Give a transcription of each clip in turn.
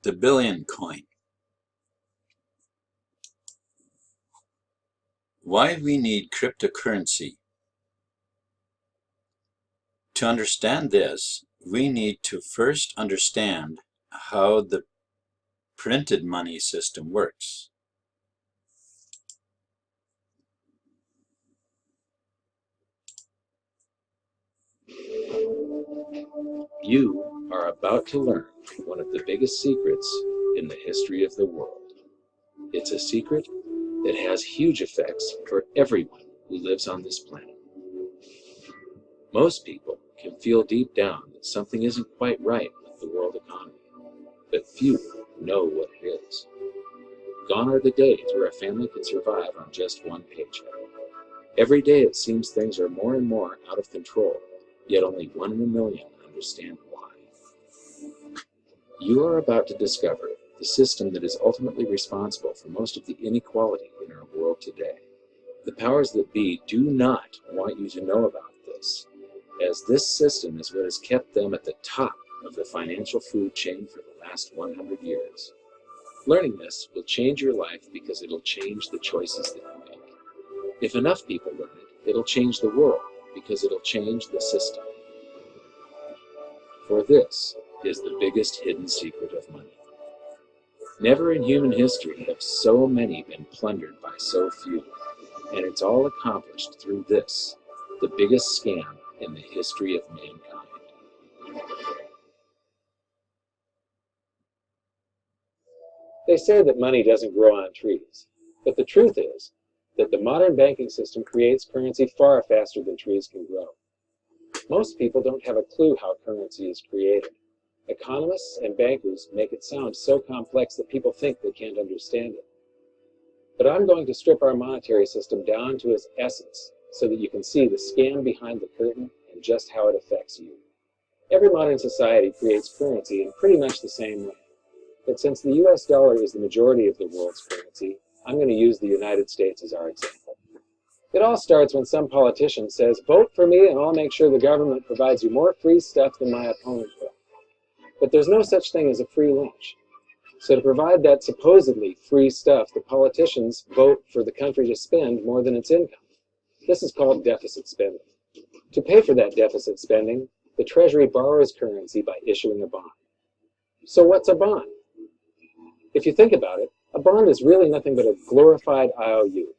The billion coin. Why we need cryptocurrency. To understand this, we need to first understand how the printed money system works. You are about to learn one of the biggest secrets in the history of the world. It's a secret that has huge effects for everyone who lives on this planet. Most people can feel deep down that something isn't quite right with the world economy, but few know what it is. Gone are the days where a family can survive on just one paycheck. Every day it seems things are more and more out of control, yet only 1 in a million understand why. You are about to discover the system that is ultimately responsible for most of the inequality in our world today. The powers that be do not want you to know about this, as this system is what has kept them at the top of the financial food chain for the last 100 years. Learning this will change your life because it'll change the choices that you make. If enough people learn it, it'll change the world because it'll change the system. For this is the biggest hidden secret of money. Never in human history have so many been plundered by so few, and it's all accomplished through this, the biggest scam in the history of mankind. They say that money doesn't grow on trees, but the truth is that the modern banking system creates currency far faster than trees can grow. Most people don't have a clue how currency is created. Economists and bankers make it sound so complex that people think they can't understand it. But I'm going to strip our monetary system down to its essence so that you can see the scam behind the curtain and just how it affects you. Every modern society creates currency in pretty much the same way. But since the US dollar is the majority of the world's currency, I'm going to use the United States as our example. It all starts when some politician says, "Vote for me and I'll make sure the government provides you more free stuff than my opponent will." But there's no such thing as a free lunch. So to provide that supposedly free stuff, the politicians vote for the country to spend more than its income. This is called deficit spending. To pay for that deficit spending, the Treasury borrows currency by issuing a bond. So what's a bond? If you think about it, a bond is really nothing but a glorified IOU.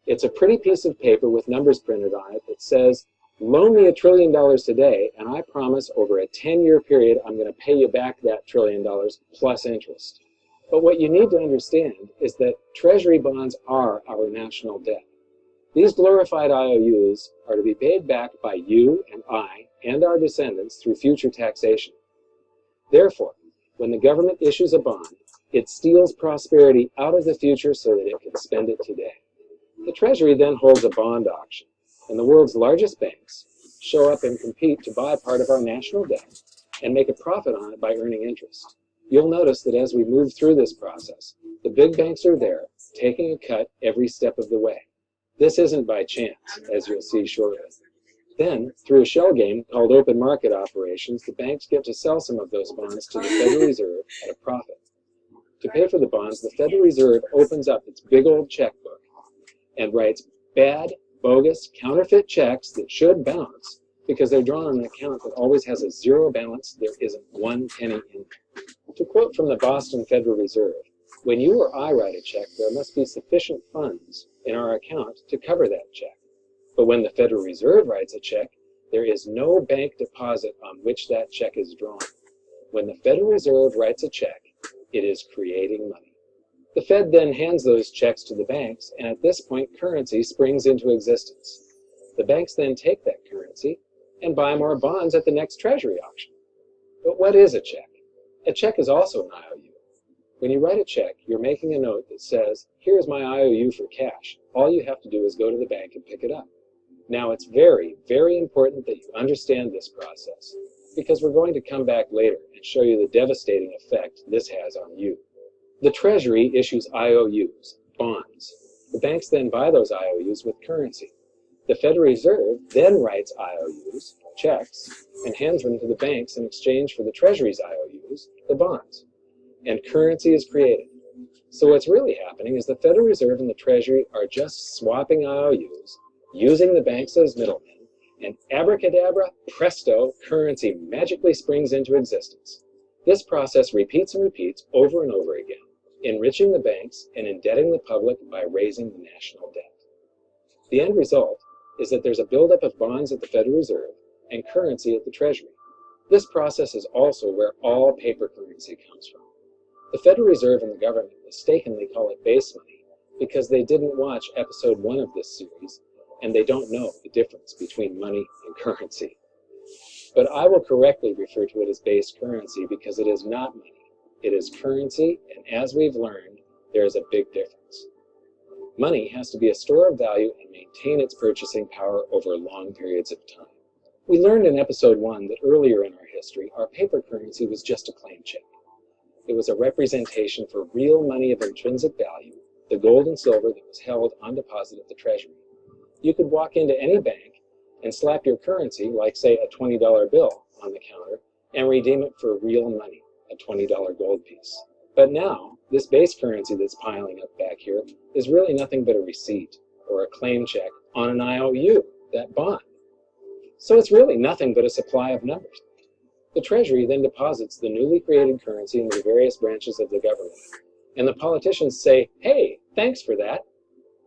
It's a pretty piece of paper with numbers printed on it that says, "Loan me $1 trillion today, and I promise over a 10-year period I'm going to pay you back that $1 trillion plus interest." But what you need to understand is that Treasury bonds are our national debt. These glorified IOUs are to be paid back by you and I and our descendants through future taxation. Therefore, when the government issues a bond, it steals prosperity out of the future so that it can spend it today. The Treasury then holds a bond auction, and the world's largest banks show up and compete to buy part of our national debt and make a profit on it by earning interest. You'll notice that as we move through this process, the big banks are there, taking a cut every step of the way. This isn't by chance, as you'll see shortly. Then, through a shell game called open market operations, the banks get to sell some of those bonds to the Federal Reserve at a profit. To pay for the bonds, the Federal Reserve opens up its big old checkbook and writes bad, bogus, counterfeit checks that should bounce because they're drawn on an account that always has a zero balance. There isn't 1 penny in there. To quote from the Boston Federal Reserve, "When you or I write a check, there must be sufficient funds in our account to cover that check. But when the Federal Reserve writes a check, there is no bank deposit on which that check is drawn. When the Federal Reserve writes a check, it is creating money." The Fed then hands those checks to the banks, and at this point, currency springs into existence. The banks then take that currency and buy more bonds at the next Treasury auction. But what is a check? A check is also an IOU. When you write a check, you're making a note that says, "Here's my IOU for cash. All you have to do is go to the bank and pick it up." Now, it's very, very important that you understand this process, because we're going to come back later and show you the devastating effect this has on you. The Treasury issues IOUs, bonds. The banks then buy those IOUs with currency. The Federal Reserve then writes IOUs, checks, and hands them to the banks in exchange for the Treasury's IOUs, the bonds. and currency is created. So what's really happening is the Federal Reserve and the Treasury are just swapping IOUs, using the banks as middlemen, and abracadabra, presto, currency magically springs into existence. This process repeats and repeats over and over again, enriching the banks and indebting the public by raising the national debt. The end result is that there's a buildup of bonds at the Federal Reserve and currency at the Treasury. This process is also where all paper currency comes from. The Federal Reserve and the government mistakenly call it base money because they didn't watch episode 1 of this series and they don't know the difference between money and currency. But I will correctly refer to it as base currency because it is not money. It is currency, and as we've learned, there is a big difference. Money has to be a store of value and maintain its purchasing power over long periods of time. We learned in episode 1 that earlier in our history, our paper currency was just a claim check. It was a representation for real money of intrinsic value, the gold and silver that was held on deposit at the Treasury. You could walk into any bank and slap your currency, like say a $20 bill, on the counter and redeem it for real money, a $20 gold piece. But now, this base currency that's piling up back here is really nothing but a receipt or a claim check on an IOU, that bond. So it's really nothing but a supply of numbers. The Treasury then deposits the newly created currency into the various branches of the government. And the politicians say, hey, thanks for that.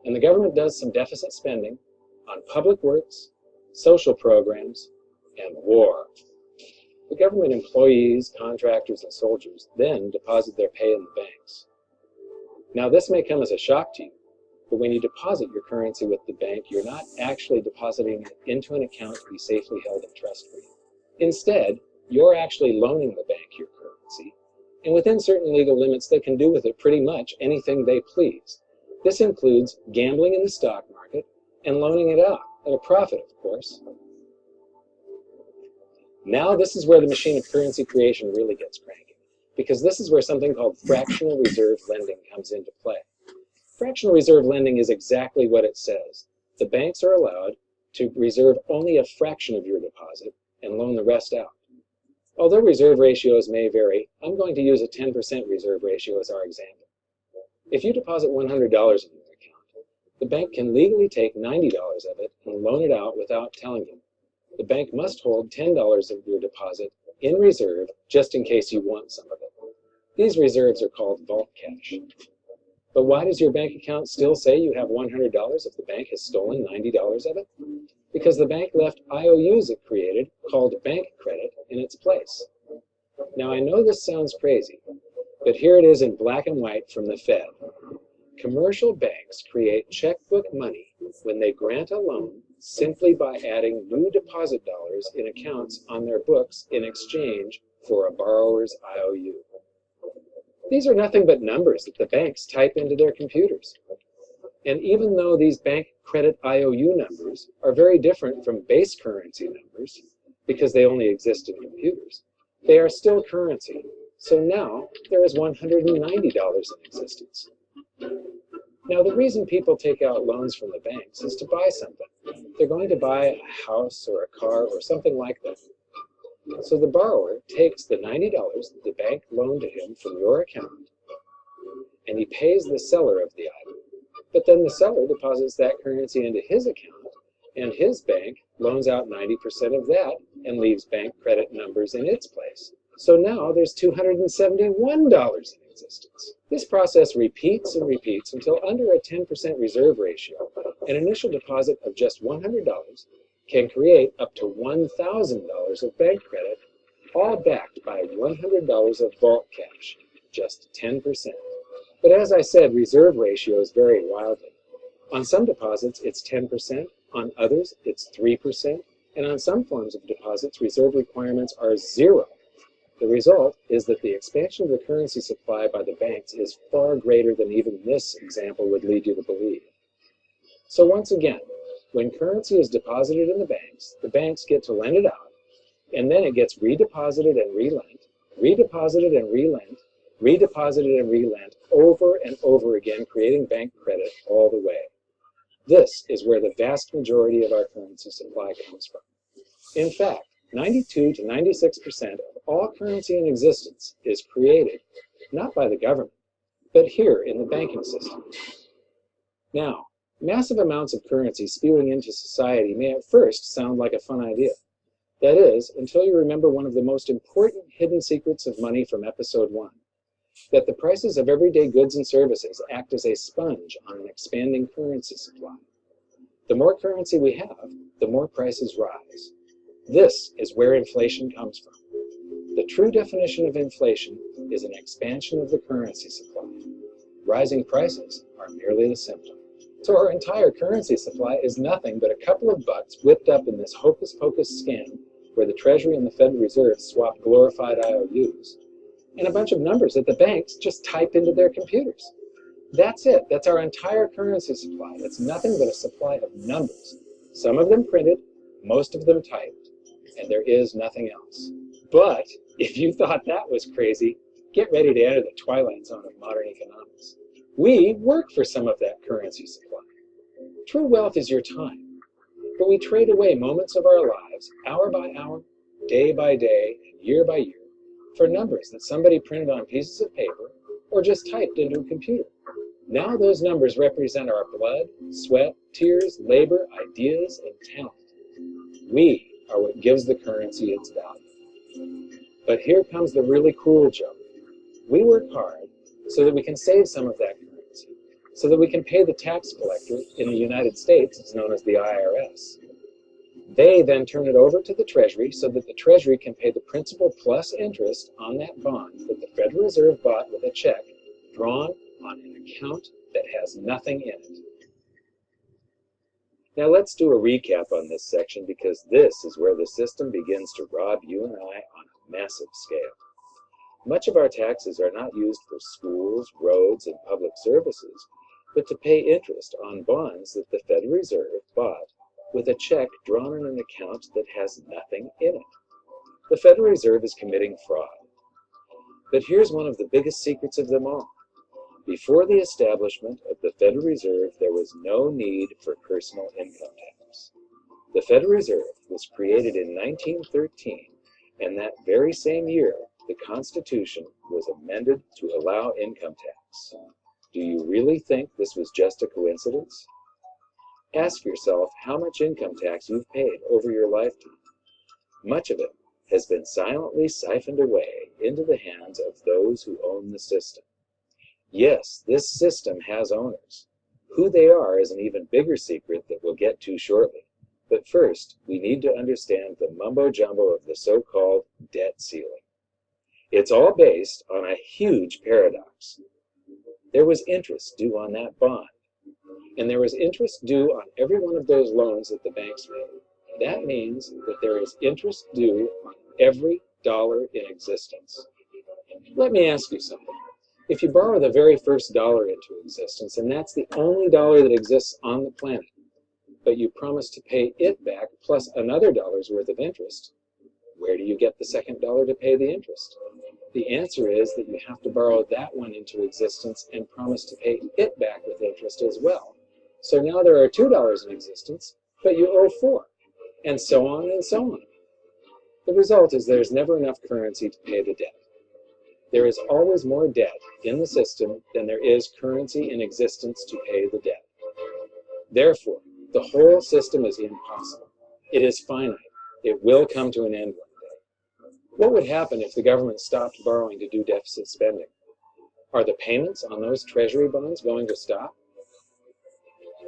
And the government does some deficit spending on public works, social programs, and war. The government employees, contractors, and soldiers then deposit their pay in the banks. Now this may come as a shock to you, but when you deposit your currency with the bank, you're not actually depositing it into an account to be safely held in trust for you. Instead, you're actually loaning the bank your currency, and within certain legal limits, they can do with it pretty much anything they please. This includes gambling in the stock market and loaning it out, at a profit, of course. Now this is where the machine of currency creation really gets cranky, because this is where something called fractional reserve lending comes into play. Fractional reserve lending is exactly what it says. The banks are allowed to reserve only a fraction of your deposit and loan the rest out. Although reserve ratios may vary, I'm going to use a 10% reserve ratio as our example. If you deposit $100 in your account, the bank can legally take $90 of it and loan it out without telling you. The bank must hold $10 of your deposit in reserve just in case you want some of it. These reserves are called vault cash. But why does your bank account still say you have $100 if the bank has stolen $90 of it? Because the bank left IOUs it created, called bank credit, in its place. Now I know this sounds crazy, but here it is in black and white from the Fed. Commercial banks create checkbook money when they grant a loan simply by adding new deposit dollars in accounts on their books in exchange for a borrower's IOU. These are nothing but numbers that the banks type into their computers. And even though these bank credit IOU numbers are very different from base currency numbers, because they only exist in computers, they are still currency. So now there is $190 in existence. Now the reason people take out loans from the banks is to buy something. They're going to buy a house or a car or something like that. So the borrower takes the $90 that the bank loaned to him from your account, and he pays the seller of the item. But then the seller deposits that currency into his account, and his bank loans out 90% of that and leaves bank credit numbers in its place. So now there's $271 in existence. This process repeats and repeats until under a 10% reserve ratio, an initial deposit of just $100 can create up to $1,000 of bank credit, all backed by $100 of vault cash, just 10%. But as I said, reserve ratios vary wildly. On some deposits, it's 10%, on others, it's 3%, and on some forms of deposits, reserve requirements are 0. The result is that the expansion of the currency supply by the banks is far greater than even this example would lead you to believe. So once again, when currency is deposited in the banks get to lend it out, and then it gets redeposited and relent, redeposited and relent, redeposited and relent over and over again, creating bank credit all the way. This is where the vast majority of our currency supply comes from. In fact, 92 to 96% of all currency in existence is created not by the government, but here in the banking system. Now, massive amounts of currency spewing into society may at first sound like a fun idea. That is, until you remember one of the most important hidden secrets of money from episode 1, that the prices of everyday goods and services act as a sponge on an expanding currency supply. The more currency we have, the more prices rise. This is where inflation comes from. The true definition of inflation is an expansion of the currency supply. Rising prices are merely the symptom. So our entire currency supply is nothing but a couple of bucks whipped up in this hocus-pocus scam where the Treasury and the Federal Reserve swap glorified IOUs, and a bunch of numbers that the banks just type into their computers. That's it. That's our entire currency supply. It's nothing but a supply of numbers. Some of them printed, most of them typed, and there is nothing else. But if you thought that was crazy, get ready to enter the twilight zone of modern economics. We work for some of that currency supply. True wealth is your time, but we trade away moments of our lives, hour by hour, day by day, and year by year, for numbers that somebody printed on pieces of paper or just typed into a computer. Now those numbers represent our blood, sweat, tears, labor, ideas, and talent. We are what gives the currency its value. But here comes the really cruel joke. We work hard so that we can save some of that currency, so that we can pay the tax collector in the United States, it's known as the IRS. They then turn it over to the Treasury so that the Treasury can pay the principal plus interest on that bond that the Federal Reserve bought with a check drawn on an account that has nothing in it. Now let's do a recap on this section, because this is where the system begins to rob you and I on a massive scale. Much of our taxes are not used for schools, roads, and public services, but to pay interest on bonds that the Federal Reserve bought with a check drawn on an account that has nothing in it. The Federal Reserve is committing fraud. But here's one of the biggest secrets of them all. Before the establishment of the Federal Reserve, there was no need for personal income tax. The Federal Reserve was created in 1913, and that very same year, the Constitution was amended to allow income tax. Do you really think this was just a coincidence? Ask yourself how much income tax you've paid over your lifetime. Much of it has been silently siphoned away into the hands of those who own the system. Yes, this system has owners. Who they are is an even bigger secret that we'll get to shortly. But first, we need to understand the mumbo-jumbo of the so-called debt ceiling. It's all based on a huge paradox. There was interest due on that bond, and there was interest due on every one of those loans that the banks made. That means that there is interest due on every dollar in existence. Let me ask you something. If you borrow the very first dollar into existence, and that's the only dollar that exists on the planet, but you promise to pay it back plus another dollar's worth of interest, where do you get the second dollar to pay the interest? The answer is that you have to borrow that one into existence and promise to pay it back with interest as well. So now there are $2 in existence, but you owe $4, and so on and so on. The result is there's never enough currency to pay the debt. There is always more debt in the system than there is currency in existence to pay the debt. Therefore, the whole system is impossible. It is finite. It will come to an end one day. What would happen if the government stopped borrowing to do deficit spending? Are the payments on those treasury bonds going to stop?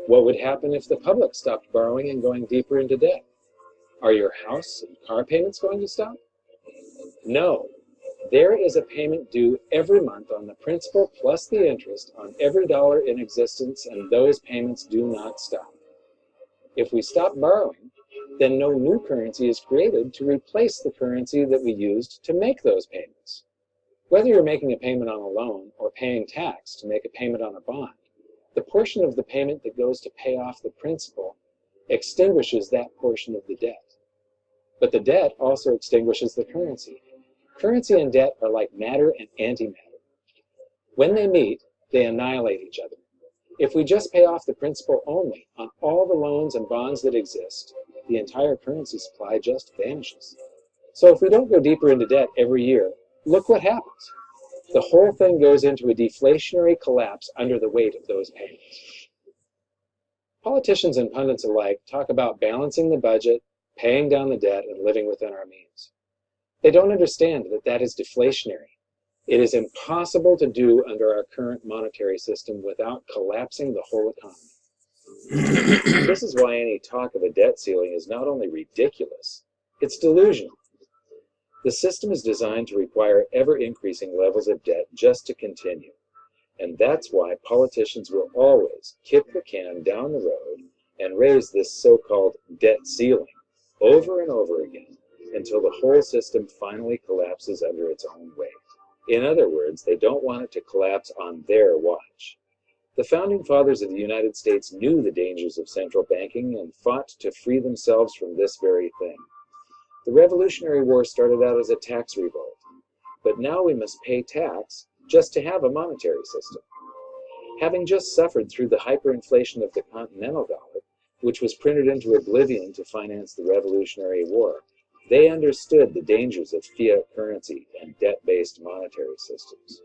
What would happen if the public stopped borrowing and going deeper into debt? Are your house and car payments going to stop? No. There is a payment due every month on the principal plus the interest on every dollar in existence, and those payments do not stop. If we stop borrowing, then no new currency is created to replace the currency that we used to make those payments. Whether you're making a payment on a loan or paying tax to make a payment on a bond, the portion of the payment that goes to pay off the principal extinguishes that portion of the debt. But the debt also extinguishes the currency. Currency and debt are like matter and antimatter. When they meet, they annihilate each other. If we just pay off the principal only on all the loans and bonds that exist, the entire currency supply just vanishes. So if we don't go deeper into debt every year, look what happens. the whole thing goes into a deflationary collapse under the weight of those payments. Politicians and pundits alike talk about balancing the budget, paying down the debt, and living within our means. They don't understand that that is deflationary. It is impossible to do under our current monetary system without collapsing the whole economy. This is why any talk of a debt ceiling is not only ridiculous, it's delusional. The system is designed to require ever-increasing levels of debt just to continue. And that's why politicians will always kick the can down the road and raise this so-called debt ceiling over and over again until the whole system finally collapses under its own weight. In other words, they don't want it to collapse on their watch. The Founding Fathers of the United States knew the dangers of central banking and fought to free themselves from this very thing. The Revolutionary War started out as a tax revolt, but now we must pay tax just to have a monetary system. Having just suffered through the hyperinflation of the Continental dollar, which was printed into oblivion to finance the Revolutionary War, they understood the dangers of fiat currency and debt-based monetary systems.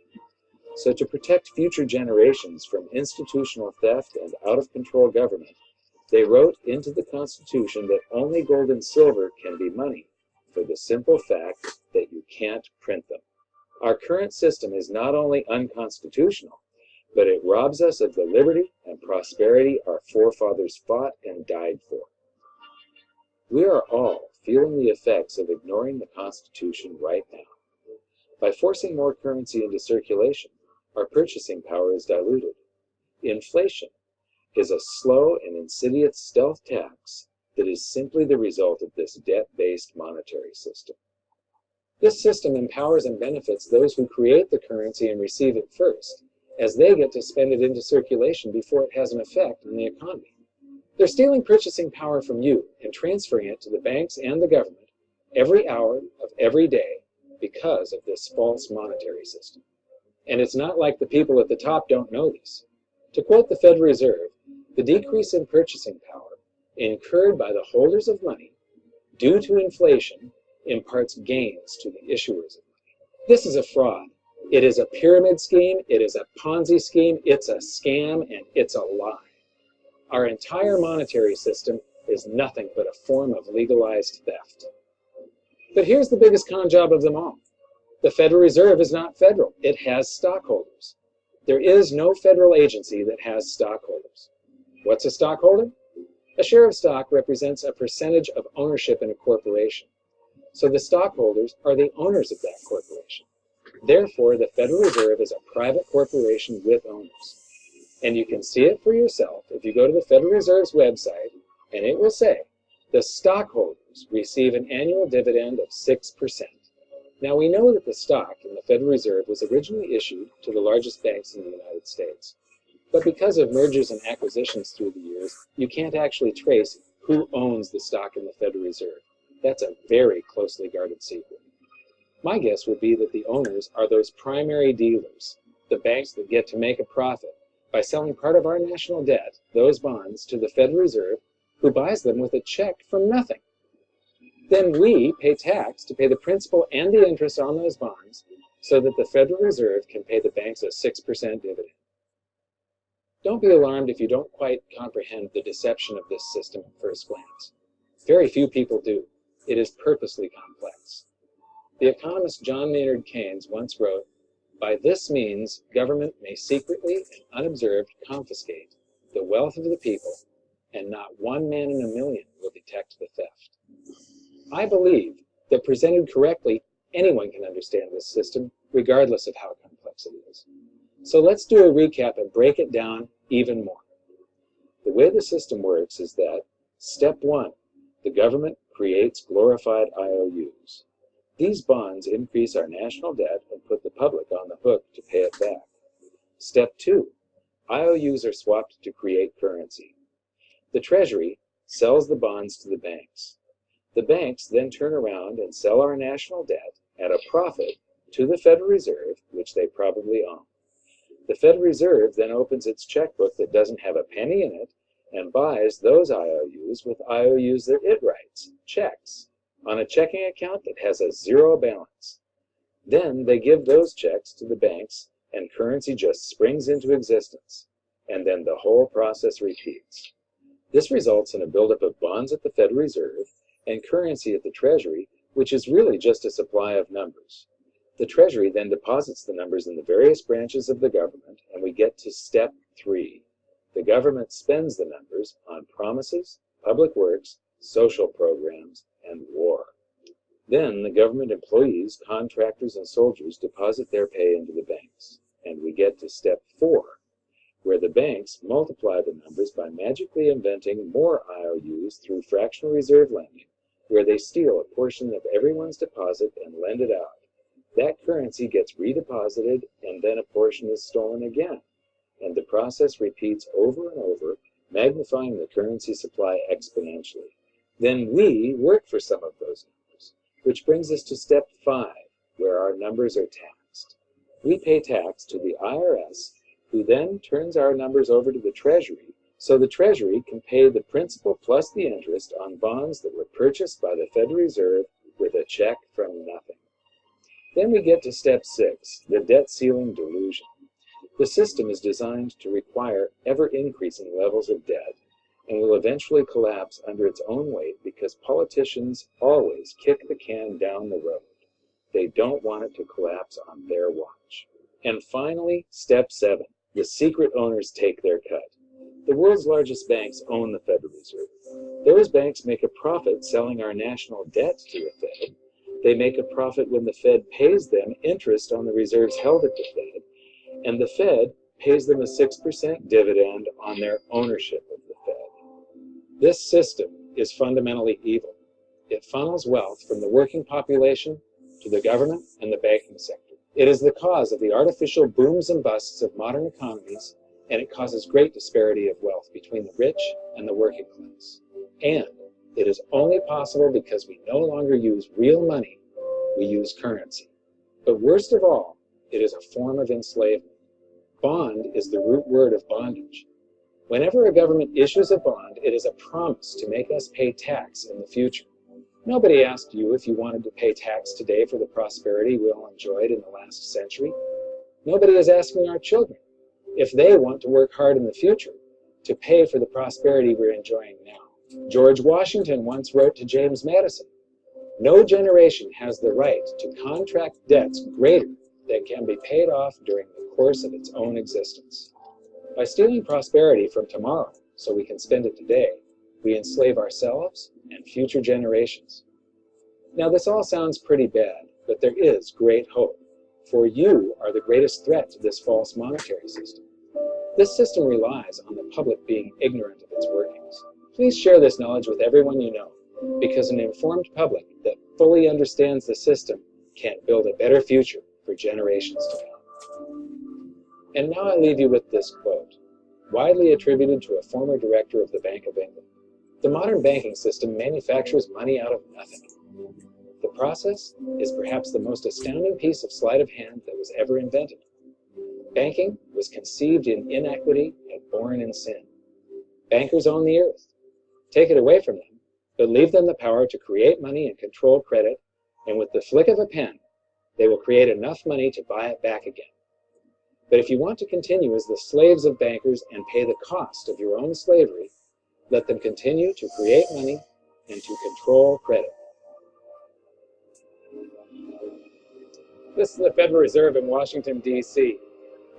So to protect future generations from institutional theft and out-of-control government, they wrote into the Constitution that only gold and silver can be money, for the simple fact that you can't print them. Our current system is not only unconstitutional, but it robs us of the liberty and prosperity our forefathers fought and died for. We are all feeling the effects of ignoring the Constitution right now. By forcing more currency into circulation, our purchasing power is diluted. Inflation is a slow and insidious stealth tax that is simply the result of this debt-based monetary system. This system empowers and benefits those who create the currency and receive it first, as they get to spend it into circulation before it has an effect on the economy. They're stealing purchasing power from you and transferring it to the banks and the government every hour of every day because of this false monetary system. And it's not like the people at the top don't know this. To quote the Federal Reserve, the decrease in purchasing power incurred by the holders of money due to inflation imparts gains to the issuers of money. This is a fraud. It is a pyramid scheme, it is a Ponzi scheme, it's a scam, and it's a lie. Our entire monetary system is nothing but a form of legalized theft. But here's the biggest con job of them all. The Federal Reserve is not federal. It has stockholders. There is no federal agency that has stockholders. What's a stockholder? A share of stock represents a percentage of ownership in a corporation. So the stockholders are the owners of that corporation. Therefore, the Federal Reserve is a private corporation with owners. And you can see it for yourself if you go to the Federal Reserve's website, and it will say, the stockholders receive an annual dividend of 6%. Now, we know that the stock in the Federal Reserve was originally issued to the largest banks in the United States. But because of mergers and acquisitions through the years, you can't actually trace who owns the stock in the Federal Reserve. That's a very closely guarded secret. My guess would be that the owners are those primary dealers, the banks that get to make a profit by selling part of our national debt, those bonds, to the Federal Reserve, who buys them with a check from nothing. Then we pay tax to pay the principal and the interest on those bonds so that the Federal Reserve can pay the banks a 6% dividend. Don't be alarmed if you don't quite comprehend the deception of this system at first glance. Very few people do. It is purposely complex. The economist John Maynard Keynes once wrote, "By this means, government may secretly and unobserved confiscate the wealth of the people, and not one man in a million will detect the theft." I believe that presented correctly, anyone can understand this system, regardless of how complex it is. So let's do a recap and break it down even more. The way the system works is that, step 1, the government creates glorified IOUs. These bonds increase our national debt and put the public on the hook to pay it back. Step 2, IOUs are swapped to create currency. The Treasury sells the bonds to the banks. The banks then turn around and sell our national debt at a profit to the Federal Reserve, which they probably own. The Federal Reserve then opens its checkbook that doesn't have a penny in it and buys those IOUs with IOUs that it writes, checks, on a checking account that has a zero balance. Then they give those checks to the banks and currency just springs into existence. And then the whole process repeats. This results in a buildup of bonds at the Federal Reserve and currency at the Treasury, which is really just a supply of numbers. The Treasury then deposits the numbers in the various branches of the government, and we get to step 3. The government spends the numbers on promises, public works, social programs, and war. Then the government employees, contractors, and soldiers deposit their pay into the banks, and we get to step 4, where the banks multiply the numbers by magically inventing more IOUs through fractional reserve lending, where they steal a portion of everyone's deposit and lend it out. That currency gets redeposited, and then a portion is stolen again. And the process repeats over and over, magnifying the currency supply exponentially. Then we work for some of those numbers, which brings us to step 5, where our numbers are taxed. We pay tax to the IRS, who then turns our numbers over to the Treasury, so the Treasury can pay the principal plus the interest on bonds that were purchased by the Federal Reserve with a check from nothing. Then we get to step 6, the debt ceiling delusion. The system is designed to require ever-increasing levels of debt and will eventually collapse under its own weight because politicians always kick the can down the road. They don't want it to collapse on their watch. And finally, step 7, the secret owners take their cut. The world's largest banks own the Federal Reserve. Those banks make a profit selling our national debt to the Fed. They make a profit when the Fed pays them interest on the reserves held at the Fed, and the Fed pays them a 6% dividend on their ownership of the Fed. This system is fundamentally evil. It funnels wealth from the working population to the government and the banking sector. It is the cause of the artificial booms and busts of modern economies, and it causes great disparity of wealth between the rich and the working class. And it is only possible because we no longer use real money, we use currency. But worst of all, it is a form of enslavement. Bond is the root word of bondage. Whenever a government issues a bond, it is a promise to make us pay tax in the future. Nobody asked you if you wanted to pay tax today for the prosperity we all enjoyed in the last century. Nobody is asking our children if they want to work hard in the future to pay for the prosperity we're enjoying now. George Washington once wrote to James Madison, "No generation has the right to contract debts greater than can be paid off during the course of its own existence." By stealing prosperity from tomorrow so we can spend it today, we enslave ourselves and future generations. Now this all sounds pretty bad, but there is great hope, for you are the greatest threat to this false monetary system. This system relies on the public being ignorant of its workings. Please share this knowledge with everyone you know, because an informed public that fully understands the system can build a better future for generations to come. And now I leave you with this quote, widely attributed to a former director of the Bank of England. The modern banking system manufactures money out of nothing. The process is perhaps the most astounding piece of sleight of hand that was ever invented. Banking was conceived in inequity and born in sin. Bankers own the earth. Take it away from them, but leave them the power to create money and control credit, and with the flick of a pen, they will create enough money to buy it back again. But if you want to continue as the slaves of bankers and pay the cost of your own slavery, let them continue to create money and to control credit. This is the Federal Reserve in Washington, D.C.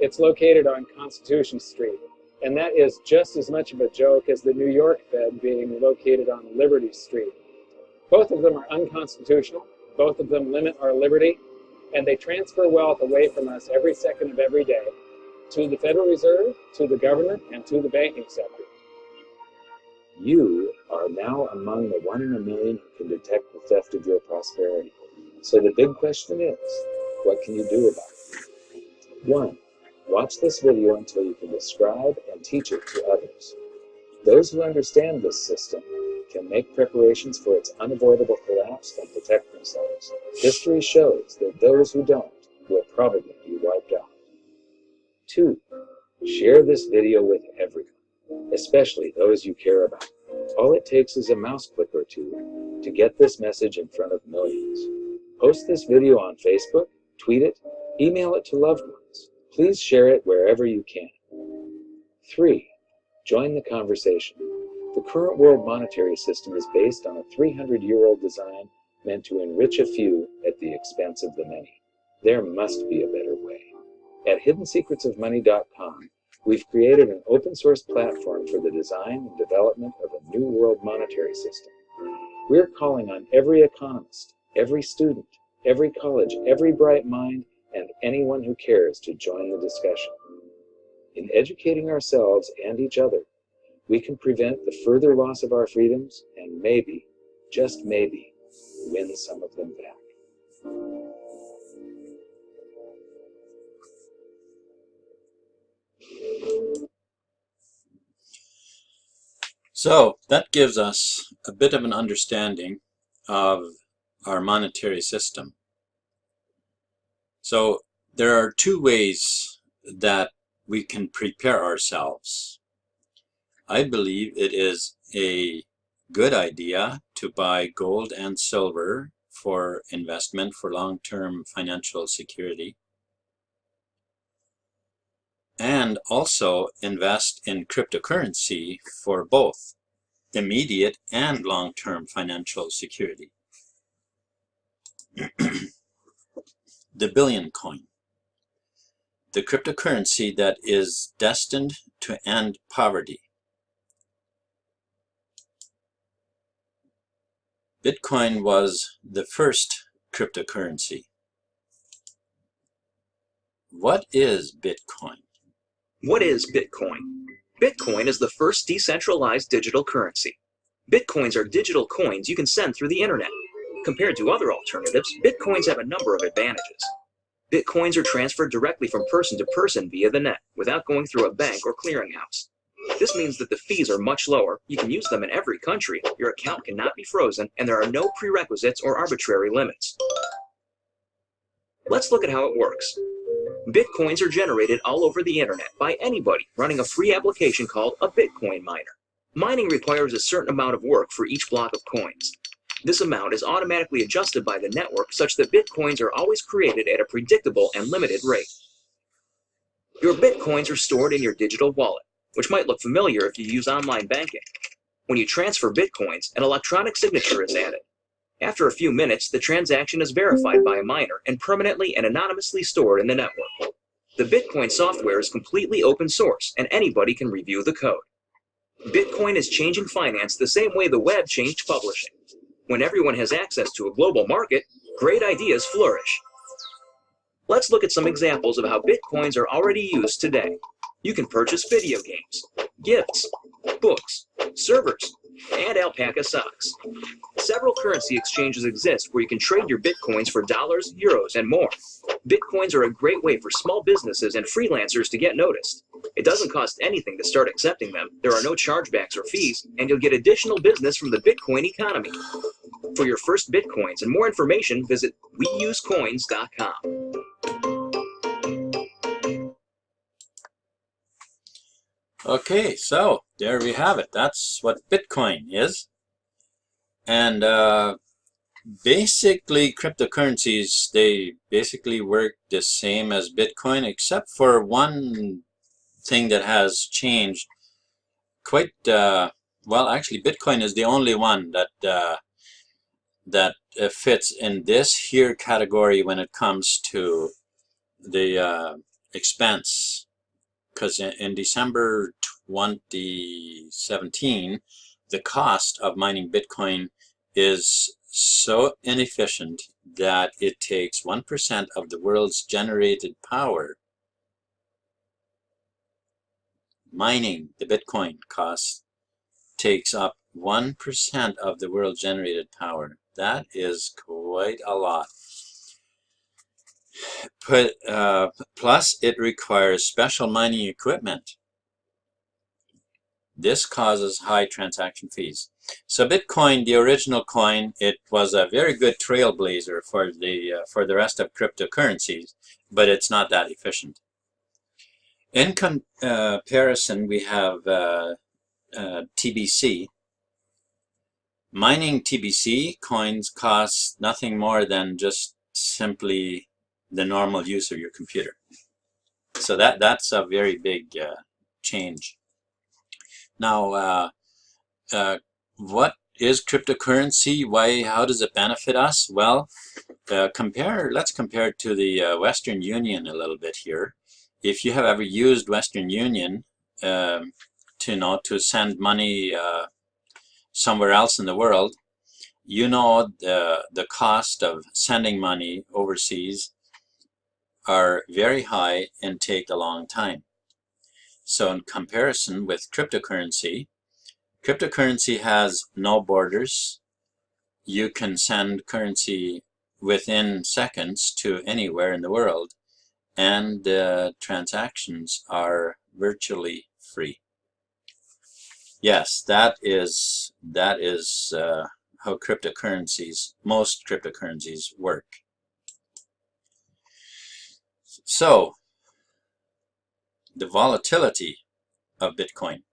It's located on Constitution Street, and that is just as much of a joke as the New York Fed being located on Liberty Street. Both of them are unconstitutional, both of them limit our liberty, and they transfer wealth away from us every second of every day to the Federal Reserve, to the government, and to the banking sector. You are now among the 1 in a million who can detect the theft of your prosperity. So the big question is, what can you do about it? 1. Watch this video until you can describe and teach it to others. Those who understand this system can make preparations for its unavoidable collapse and protect themselves. History shows that those who don't will probably be wiped out. 2. Share this video with everyone, especially those you care about. All it takes is a mouse click or two to get this message in front of millions. Post this video on Facebook, Tweet it, email it to loved ones. Please share it wherever you can. 3. Join the conversation. The current world monetary system is based on a 300-year-old design meant to enrich a few at the expense of the many. There must be a better way. At hiddensecretsofmoney.com, we've created an open-source platform for the design and development of a new world monetary system. We're calling on every economist, every student, every college, every bright mind, and anyone who cares to join the discussion. In educating ourselves and each other, we can prevent the further loss of our freedoms and maybe, just maybe, win some of them back. So that gives us a bit of an understanding of our monetary system. So there are two ways that we can prepare ourselves. I believe it is a good idea to buy gold and silver for investment for long-term financial security, and also invest in cryptocurrency for both immediate and long-term financial security. The Billion Coin, the cryptocurrency that is destined to end poverty. Bitcoin was the first cryptocurrency. What is Bitcoin? What is Bitcoin? Bitcoin is the first decentralized digital currency. Bitcoins are digital coins you can send through the internet. Compared to other alternatives, Bitcoins have a number of advantages. Bitcoins are transferred directly from person to person via the net, without going through a bank or clearinghouse. This means that the fees are much lower, you can use them in every country, your account cannot be frozen, and there are no prerequisites or arbitrary limits. Let's look at how it works. Bitcoins are generated all over the internet by anybody running a free application called a Bitcoin miner. Mining requires a certain amount of work for each block of coins. This amount is automatically adjusted by the network such that Bitcoins are always created at a predictable and limited rate. Your Bitcoins are stored in your digital wallet, which might look familiar if you use online banking. When you transfer Bitcoins, an electronic signature is added. After a few minutes, the transaction is verified by a miner and permanently and anonymously stored in the network. The Bitcoin software is completely open source, and anybody can review the code. Bitcoin is changing finance the same way the web changed publishing. When everyone has access to a global market, great ideas flourish. Let's look at some examples of how Bitcoins are already used today. You can purchase video games, gifts, books, servers, and alpaca socks. Several currency exchanges exist where you can trade your Bitcoins for dollars, euros, and more. Bitcoins are a great way for small businesses and freelancers to get noticed. It doesn't cost anything to start accepting them, there are no chargebacks or fees, and you'll get additional business from the Bitcoin economy. For your first Bitcoins and more information, visit weusecoins.com. Okay, so there we have it. That's what Bitcoin is. And basically, cryptocurrencies, they basically work the same as Bitcoin, except for one thing that has changed quite, well, actually, Bitcoin is the only one that fits in this here category when it comes to the expense. Because in December 2017, the cost of mining Bitcoin is so inefficient that it takes 1% of the world's generated power. Mining the Bitcoin cost takes up 1% of the world's generated power. That is quite a lot. But, plus, it requires special mining equipment. This causes high transaction fees. So Bitcoin, the original coin, it was a very good trailblazer for the rest of cryptocurrencies, but it's not that efficient. In comparison, we have TBC. Mining TBC coins costs nothing more than just simply the normal use of your computer. So that's a very big change. Now, what is cryptocurrency? How does it benefit us? Well, let's compare it to the Western Union a little bit here. If you have ever used Western Union to send money somewhere else in the world, you know the cost of sending money overseas are very high and take a long time. So in comparison with cryptocurrency, cryptocurrency has no borders. You can send currency within seconds to anywhere in the world, and transactions are virtually free. Yes, that is how most cryptocurrencies work. So, the volatility of Bitcoin,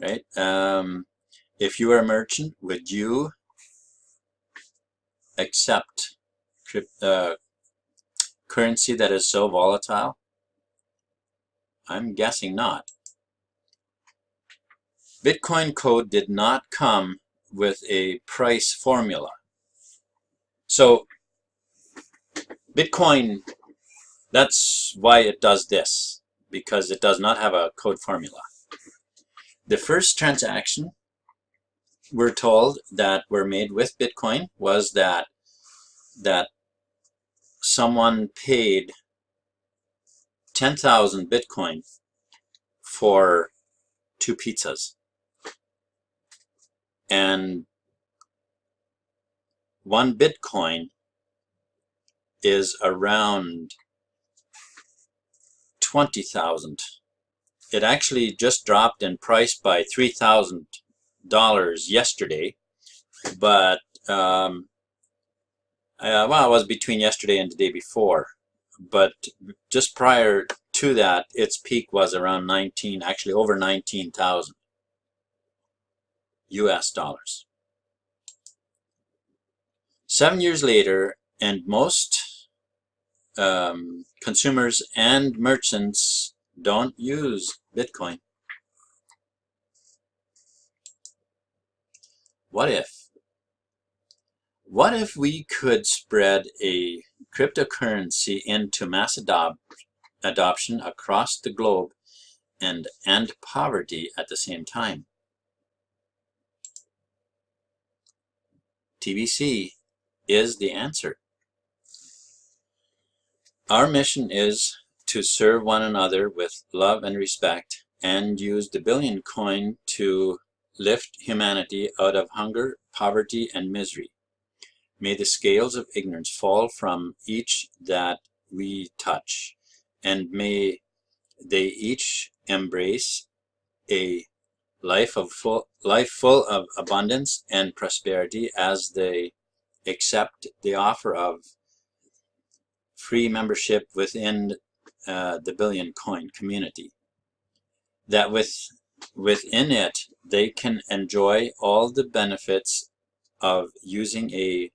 right? If you were a merchant, would you accept currency that is so volatile? I'm guessing not. Bitcoin code did not come with a price formula. So Bitcoin, that's why it does this, because it does not have a code formula. The first transaction we're told that were made with Bitcoin was that someone paid 10,000 Bitcoin for 2 pizzas. And 1 Bitcoin is around 20,000. It actually just dropped in price by $3,000 yesterday, but well, it was between yesterday and the day before. But just prior to that, its peak was around actually over 19,000 US dollars. 7 years later, and most consumers and merchants don't use Bitcoin. What if? What if we could spread a cryptocurrency into mass adoption across the globe and end poverty at the same time? TBC is the answer. Our mission is to serve one another with love and respect and use the billion coin to lift humanity out of hunger, poverty, and misery. May the scales of ignorance fall from each that we touch, and may they each embrace a life full of abundance and prosperity as they accept the offer of free membership within the Billion Coin community. That within it they can enjoy all the benefits of using a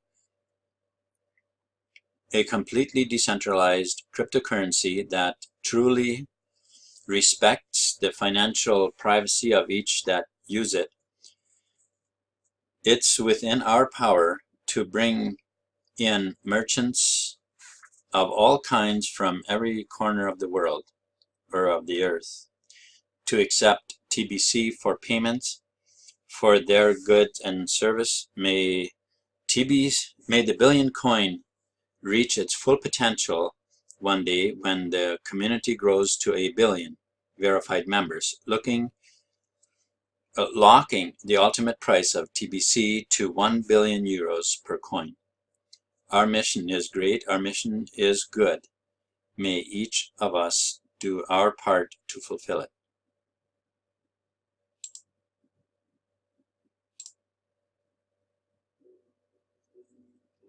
completely decentralized cryptocurrency that truly respects the financial privacy of each that use it. It's within our power to bring in merchants of all kinds from every corner of the world or of the earth to accept TBC for payments for their goods and service. May the Billion Coin reach its full potential one day when the community grows to 1 billion verified members, locking the ultimate price of TBC to 1 billion euros per coin. Our mission is great. Our mission is good. May each of us do our part to fulfill it.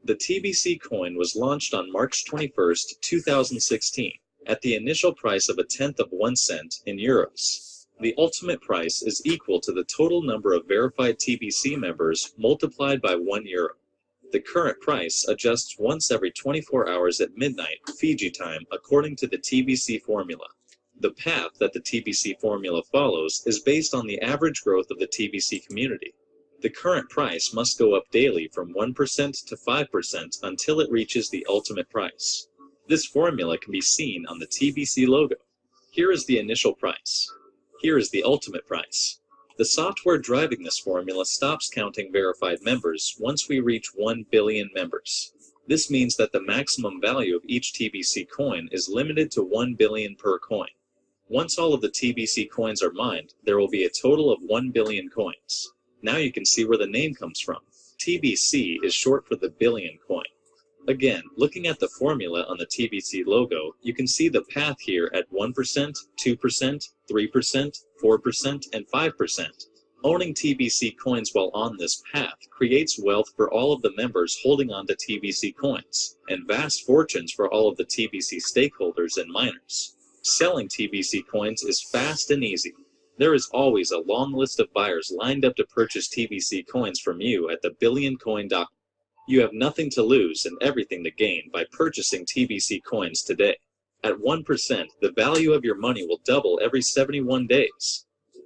The TBC coin was launched on March 21st, 2016, at the initial price of 1/10 of 1 cent in euros. The ultimate price is equal to the total number of verified TBC members multiplied by €1. The current price adjusts once every 24 hours at midnight Fiji time according to the TBC formula. The path that the TBC formula follows is based on the average growth of the TBC community. The current price must go up daily from 1% to 5% until it reaches the ultimate price. This formula can be seen on the TBC logo. Here is the initial price. Here is the ultimate price. The software driving this formula stops counting verified members once we reach 1 billion members. This means that the maximum value of each TBC coin is limited to 1 billion per coin. Once all of the TBC coins are mined, there will be a total of 1 billion coins. Now you can see where the name comes from. TBC is short for the billion coin. Again, looking at the formula on the TBC logo, you can see the path here at 1%, 2%, 3%, 4%, and 5%. Owning TBC coins while on this path creates wealth for all of the members holding on to TBC coins, and vast fortunes for all of the TBC stakeholders and miners. Selling TBC coins is fast and easy. There is always a long list of buyers lined up to purchase TBC coins from you at TheBillionCoin.com. You have nothing to lose and everything to gain by purchasing TBC coins today. At 1%, the value of your money will double every 71 days.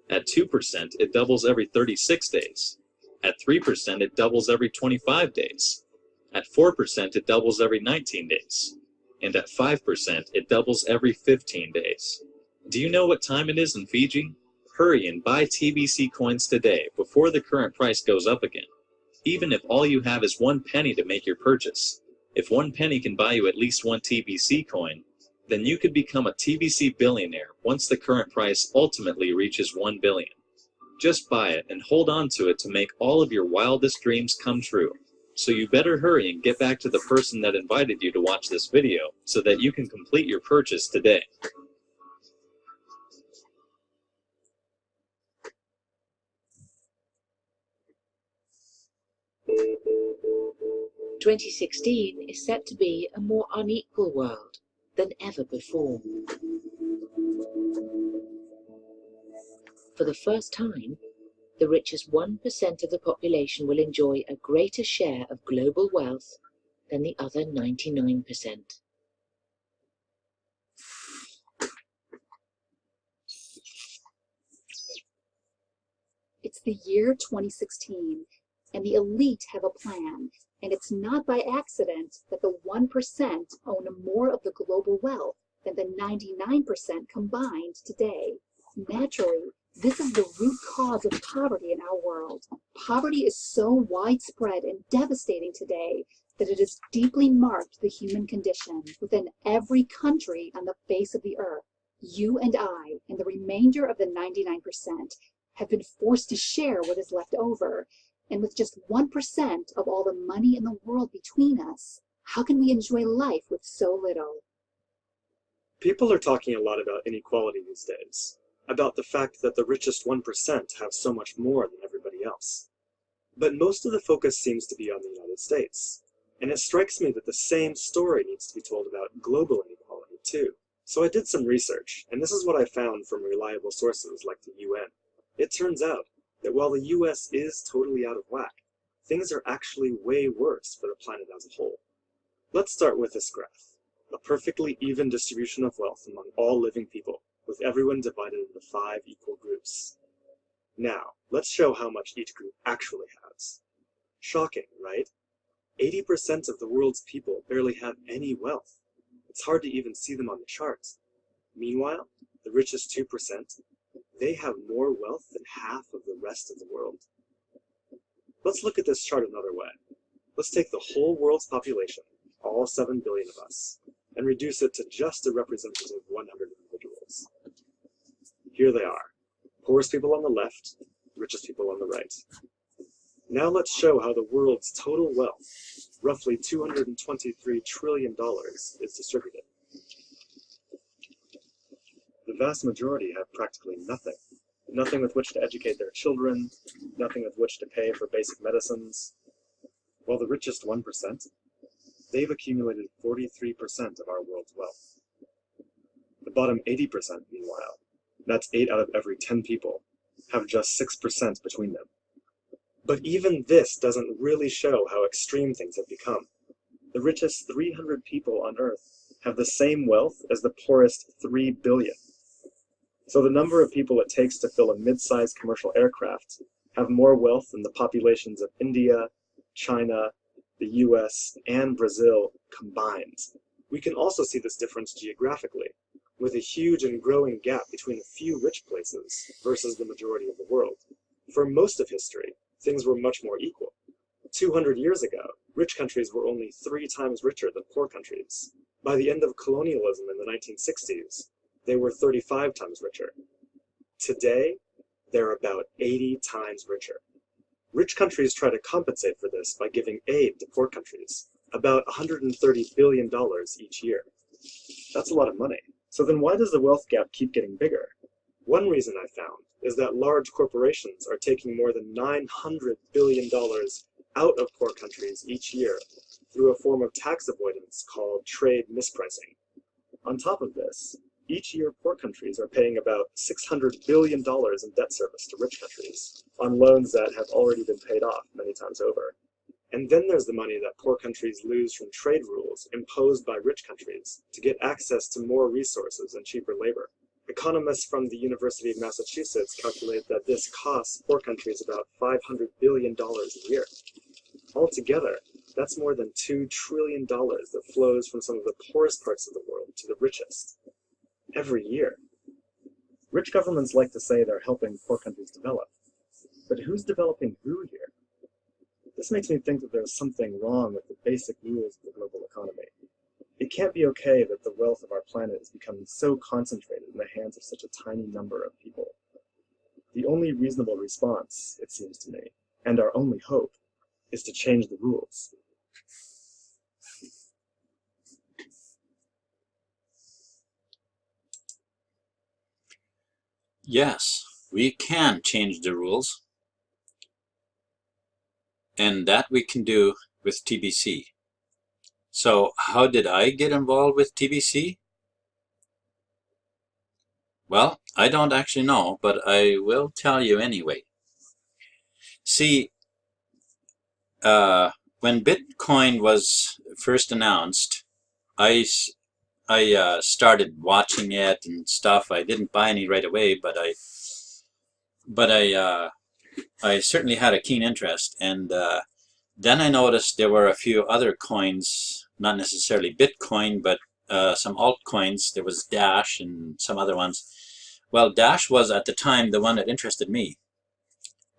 At 2%, it doubles every 36 days. At 3%, it doubles every 25 days. At 4%, it doubles every 19 days. And at 5%, it doubles every 15 days. Do you know what time it is in Fiji? Hurry and buy TBC coins today before the current price goes up again. Even if all you have is 1 penny to make your purchase, if 1 penny can buy you at least 1 TBC coin, then you could become a TBC billionaire once the current price ultimately reaches 1 billion. Just buy it and hold on to it to make all of your wildest dreams come true. So you better hurry and get back to the person that invited you to watch this video so that you can complete your purchase today. "2016 is set to be a more unequal world than ever before. For the first time, the richest 1% of the population will enjoy a greater share of global wealth than the other 99%. It's the year 2016, and the elite have a plan, and it's not by accident that the 1% own more of the global wealth than the 99% combined today. Naturally, this is the root cause of poverty in our world. Poverty is so widespread and devastating today that it has deeply marked the human condition within every country on the face of the earth. You and I, and the remainder of the 99%, have been forced to share what is left over. And with just 1% of all the money in the world between us, how can we enjoy life with so little? People are talking a lot about inequality these days, about the fact that the richest 1% have so much more than everybody else. But most of the focus seems to be on the United States, and it strikes me that the same story needs to be told about global inequality too. So I did some research, and this is what I found from reliable sources like the UN. It turns out that while the US is totally out of whack, things are actually way worse for the planet as a whole. Let's start with this graph, a perfectly even distribution of wealth among all living people, with everyone divided into 5 equal groups. Now, let's show how much each group actually has. Shocking, right? 80% of the world's people barely have any wealth. It's hard to even see them on the charts. Meanwhile, the richest 2%, they have more wealth than half of the rest of the world. Let's look at this chart another way. Let's take the whole world's population, all 7 billion of us, and reduce it to just a representative 100 individuals. Here they are. Poorest people on the left, richest people on the right. Now let's show how the world's total wealth, roughly $223 trillion, is distributed. The vast majority have practically nothing. Nothing with which to educate their children, nothing with which to pay for basic medicines. While the richest 1%, they've accumulated 43% of our world's wealth. The bottom 80%, meanwhile, that's 8 out of every 10 people, have just 6% between them. But even this doesn't really show how extreme things have become. The richest 300 people on Earth have the same wealth as the poorest 3 billion. So the number of people it takes to fill a mid-sized commercial aircraft have more wealth than the populations of India, China, the US, and Brazil combined. We can also see this difference geographically, with a huge and growing gap between a few rich places versus the majority of the world. For most of history, things were much more equal. 200 years ago, rich countries were only 3 times richer than poor countries. By the end of colonialism in the 1960s, they were 35 times richer. Today, they're about 80 times richer. Rich countries try to compensate for this by giving aid to poor countries, about $130 billion each year. That's a lot of money. So then why does the wealth gap keep getting bigger? One reason I found is that large corporations are taking more than $900 billion out of poor countries each year through a form of tax avoidance called trade mispricing. On top of this, each year poor countries are paying about $600 billion in debt service to rich countries on loans that have already been paid off many times over. And then there's the money that poor countries lose from trade rules imposed by rich countries to get access to more resources and cheaper labor. Economists from the University of Massachusetts calculate that this costs poor countries about $500 billion a year. Altogether, that's more than $2 trillion that flows from some of the poorest parts of the world to the richest. Every year. Rich governments like to say they're helping poor countries develop. But who's developing who here? This makes me think that there's something wrong with the basic rules of the global economy. It can't be okay that the wealth of our planet is becoming so concentrated in the hands of such a tiny number of people. The only reasonable response, it seems to me, and our only hope, is to change the rules. Yes, we can change the rules, and that we can do with TBC. So how did I get involved with TBC? Well, I don't actually know, but I will tell you anyway. See, when Bitcoin was first announced, I started watching it and stuff. I didn't buy any right away, but I certainly had a keen interest. And then I noticed there were a few other coins, not necessarily Bitcoin, but some altcoins. There was Dash and some other ones. Well, Dash was at the time the one that interested me,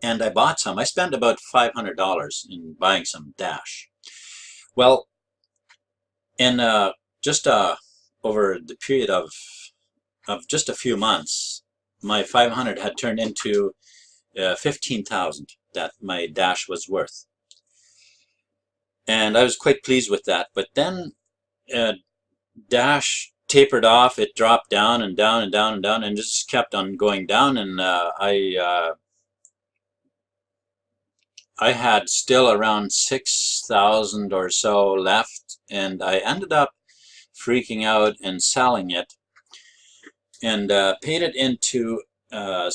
and I bought some. I spent about $500 in buying some Dash. Well, in just over the period of just a few months, my 500 had turned into 15,000 that my Dash was worth, and I was quite pleased with that. But then Dash tapered off. It dropped down and down and down and down, and just kept on going down. And I had still around 6,000 or so left, and I ended up freaking out and selling it, and paid it into a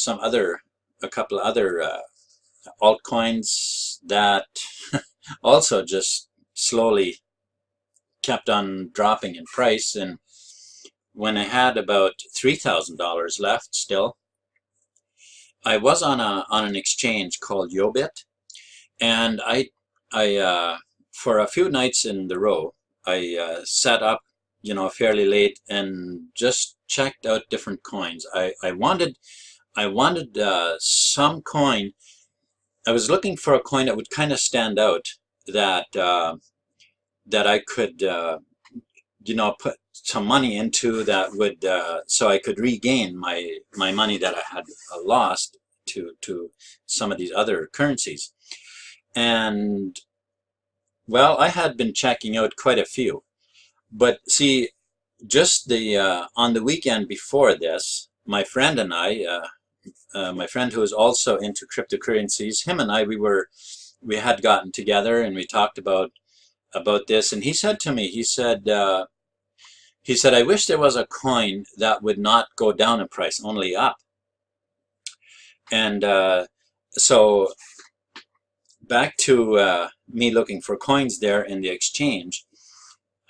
couple of other altcoins that also just slowly kept on dropping in price. And when I had about $3,000 left still, I was on an exchange called Yobit, and I for a few nights in the row, I sat up, fairly late and just checked out different coins. I wanted some coin. I was looking for a coin that would kind of stand out, that that I could put some money into, that would so I could regain my money that I had lost to some of these other currencies. And well, I had been checking out quite a few, but see, just on the weekend before this, my friend and I, my friend who is also into cryptocurrencies, him and I, we had gotten together and we talked about this, and he said to me, he said, I wish there was a coin that would not go down in price, only up. And so back to me looking for coins there in the exchange.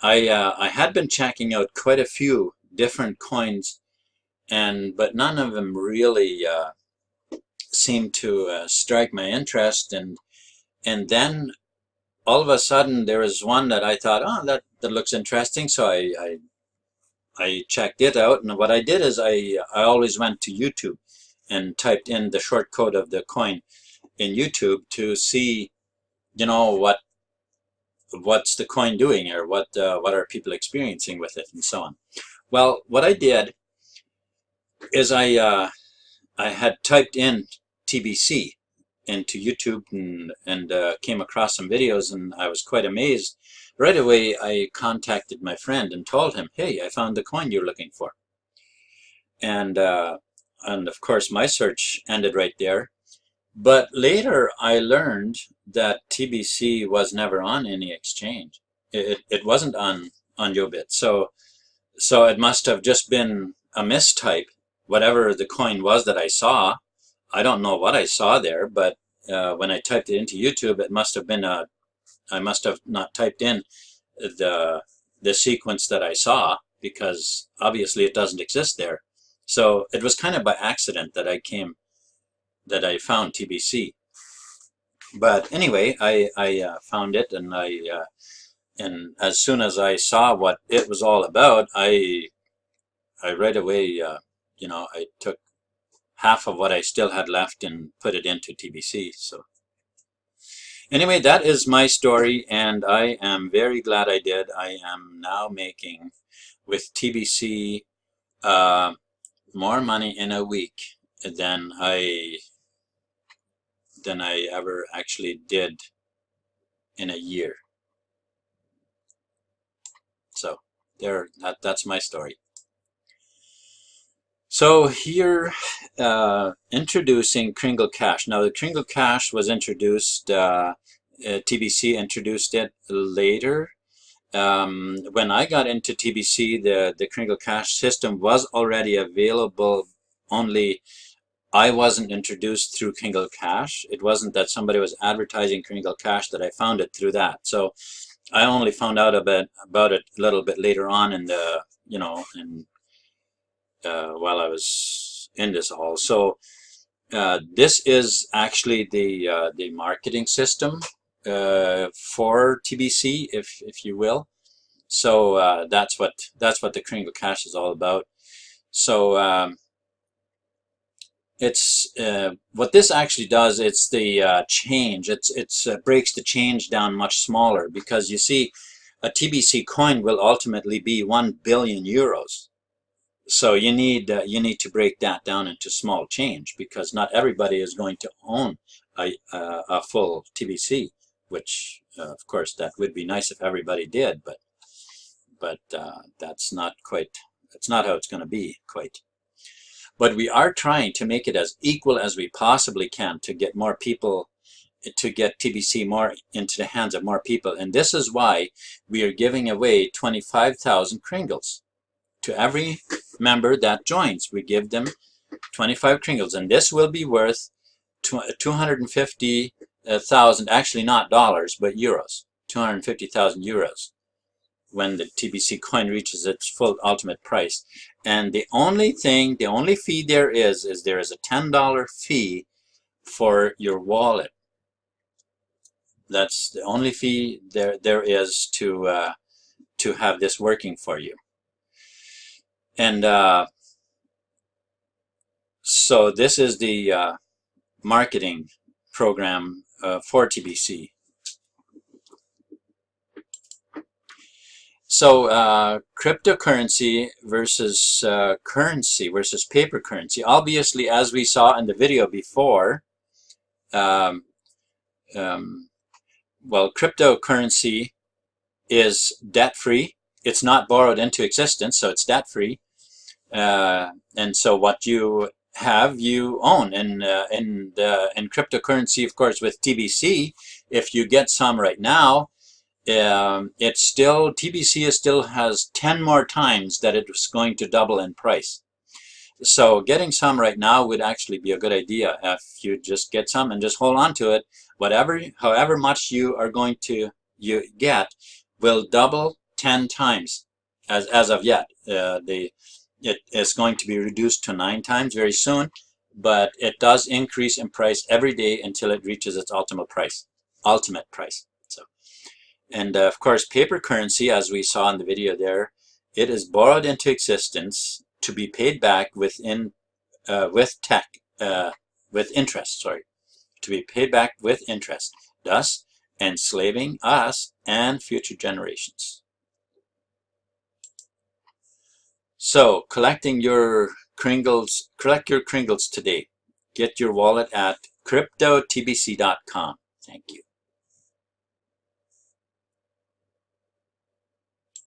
I had been checking out quite a few different coins, but none of them really seemed to strike my interest. And then all of a sudden there was one that I thought, oh, that looks interesting. So I checked it out, and what I did is I always went to YouTube and typed in the short code of the coin in YouTube to see, you know, what's the coin doing, or what are people experiencing with it, and so on. Well, what I did is I had typed in TBC into YouTube and came across some videos, and I was quite amazed. Right away, I contacted my friend and told him, hey, I found the coin you're looking for. And of course, my search ended right there. But later, I learned that TBC was never on any exchange. It wasn't on Yobit. So it must have just been a mistype. Whatever the coin was that I saw, I don't know what I saw there, but when I typed it into YouTube, it must have been I must have not typed in the sequence that I saw, because obviously it doesn't exist there. So it was kind of by accident that I found TBC. But anyway, I found it, and and as soon as I saw what it was all about, I right away, you know, I took half of what I still had left and put it into TBC. So anyway, that is my story, and I am very glad I did. I am now making with TBC more money in a week than I ever actually did in a year. So that's my story. So here, introducing KRINGLE.CASH. Now the KRINGLE.CASH was introduced, TBC introduced it later. When I got into TBC, the KRINGLE.CASH system was already available, only I wasn't introduced through KRINGLE.CASH. It wasn't that somebody was advertising KRINGLE.CASH that I found it through that. So I only found out about it a little bit later on in the, you know, while I was in this all. So this is actually the marketing system for TBC, if you will. So that's what the KRINGLE.CASH is all about. So it's what this actually does. It's the change. It's breaks the change down much smaller, because you see, a TBC coin will ultimately be 1 billion euros. So you need to break that down into small change, because not everybody is going to own a full TBC, which of course that would be nice if everybody did, but that's not quite, it's not how it's going to be quite. But we are trying to make it as equal as we possibly can to get more people, to get TBC more into the hands of more people. And this is why we are giving away 25,000 Kringles. To every member that joins, we give them 25 Kringles, and this will be worth 250,000, actually not dollars, but euros, 250,000 euros when the TBC coin reaches its full ultimate price. And the only fee there is there is a $10 fee for your wallet. That's the only fee there is to have this working for you. And so this is the marketing program for TBC. So cryptocurrency versus currency versus paper currency. Obviously, as we saw in the video before, well, cryptocurrency is debt-free. It's not borrowed into existence, so it's debt-free. And so what you have, you own. And in cryptocurrency, of course, with TBC, if you get some right now, it's still, TBC still has 10 more times that it's going to double in price. So getting some right now would actually be a good idea. If you just get some and just hold on to it, however much you are going to get will double 10 times as of yet. It is going to be reduced to 9 times very soon, but it does increase in price every day until it reaches its ultimate price. So, and of course, paper currency, as we saw in the video there, it is borrowed into existence to be paid back with interest. Sorry, to be paid back with interest, thus enslaving us and future generations. So, collect your Kringles today. Get your wallet at cryptotbc.com. Thank you.